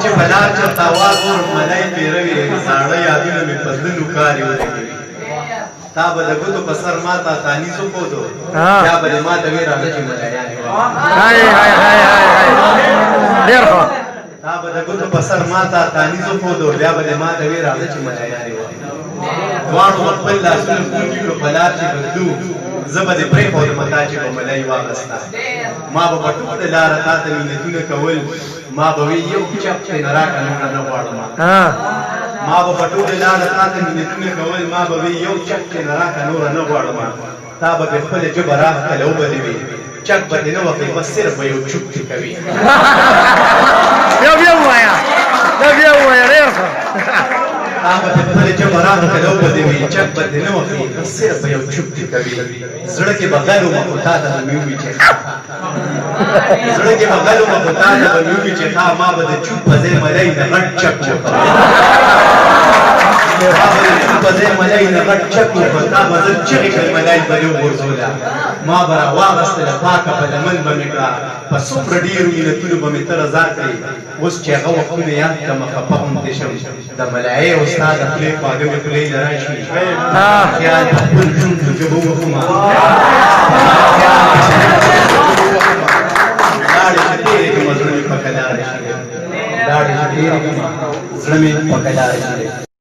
چې بلار چرته आवाज ور ملای پیروي زاړه یادونه مې په زړه نوکاري ولګي تا به د ګوتو په سر ماته تانیزو پودو یا به ما ته وی راځي چې ملایانې هاي هاي هاي هاي ډېر ښه تا به د ګوتو په سر ماته تانیزو پودو بیا به ما ته وی راځي چې ملایانې دواړو خپل لاسونه پونجي کړو په لار چې بدلو زه به دې پرېښودم تا چې په ملای واغسته ما به په ټوله لاره تا ته مینتونه کول ما به وی یو چپ چې نه راکړه نوره نه غواړم ما به په ټوله لاره تا ته مینتونه کول ما به وی یو چپ چې نه راکړه نوره نه غواړم تا به پې خپله ژبه راښکله وبلې وي چک به دې نه وکړي بس صرف به یو چوپ دې کوي بیا ووایه بیا ووایه ډېر ښه تا به پې خپله ژبه راښکله وبلې وي چک به دې نه وکړي بس صرف به یو چوپ دې کوي زړه کې به غل وم خو تا ته به مې ووي چې زړه کې به غل وم خو تا ته به مې ووي چې ما به د چوپ په ځای ملی نه غټ چک وکړ ما به د چوپ په ځای ملی نه غټ چک وکړ تا به زه چغې کړې ملی به دې وغورځوله ما به راواغستله پاکه په لمن به مې کړه په څومره ډېرو مینتونو به مې ته رضا کړې اوس چې هغه وختونه یاد کړمه خفه غوندې شم د ملایې او ستا د خولې خواږه مې خولې نه راشي خیال په خپل شونډو ژبه وکړمه لاړې چې تېرې کړمه زړه مې په کلاره شي لاړې چې تېرې کړمه زړه مې په کلاره شي